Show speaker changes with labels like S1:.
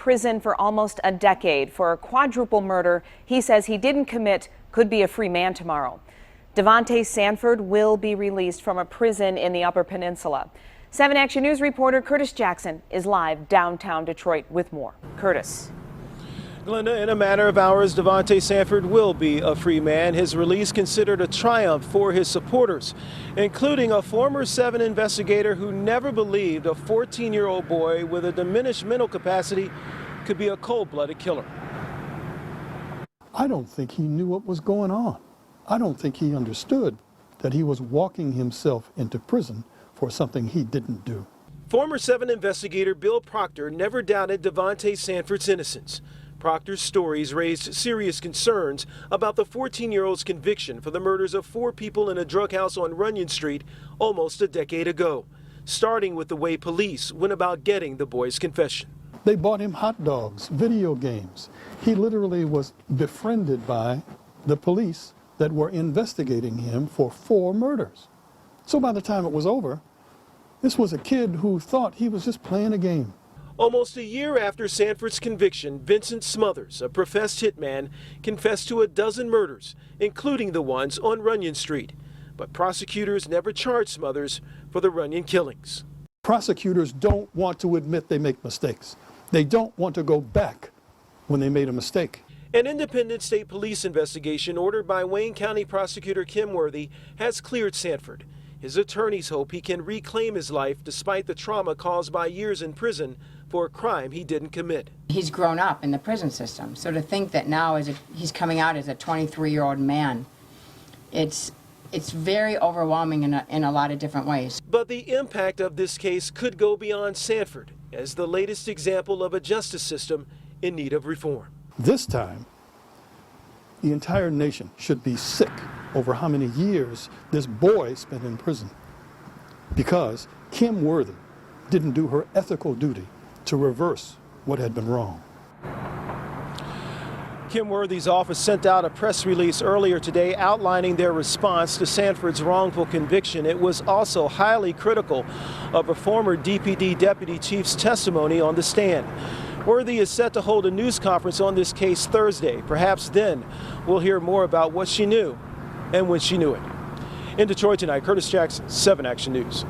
S1: prison for almost a decade for a quadruple murder he says he didn't commit could be a free man tomorrow. Devontae Sanford will be released from a prison in the Upper Peninsula. 7 Action News reporter Curtis Jackson is live downtown Detroit with more. Curtis.
S2: Glenda, in a matter of hours, Devontae Sanford will be a free man. His release considered a triumph for his supporters, including a former 7 investigator who never believed a 14-year-old boy with a diminished mental capacity could be a cold-blooded killer.
S3: I don't think he knew what was going on. I don't think he understood that he was walking himself into prison for something he didn't do.
S2: Former 7 investigator Bill Proctor never doubted Devontae Sanford's innocence. Proctor's stories raised serious concerns about the 14-year-old's conviction for the murders of 4 people in a drug house on Runyon Street almost a decade ago, starting with the way police went about getting the boy's confession.
S3: They bought him hot dogs, video games. He literally was befriended by the police that were investigating him for 4 murders. So by the time it was over, this was a kid who thought he was just playing a game.
S2: Almost a year after Sanford's conviction, Vincent Smothers, a professed hitman, confessed to a dozen murders, including the ones on Runyon Street. But prosecutors never charged Smothers for the Runyon killings.
S3: Prosecutors don't want to admit they make mistakes. They don't want to go back when they made a mistake.
S2: An independent state police investigation ordered by Wayne County prosecutor Kim Worthy has cleared Sanford. His attorneys hope he can reclaim his life despite the trauma caused by years in prison for a crime he didn't commit.
S4: He's grown up in the prison system, so to think that now he's coming out as a 23-year-old man, it's very overwhelming in a lot of different ways.
S2: But the impact of this case could go beyond Sanford as the latest example of a justice system in need of reform.
S3: This time, the entire nation should be sick over how many years this boy spent in prison because Kim Worthy didn't do her ethical duty to reverse what had been wrong.
S2: Kim Worthy's office sent out a press release earlier today outlining their response to Sanford's wrongful conviction. It was also highly critical of a former DPD deputy chief's testimony on the stand. Worthy is set to hold a news conference on this case Thursday. Perhaps then we'll hear more about what she knew and when she knew it. In Detroit tonight, Curtis Jackson, 7 Action News.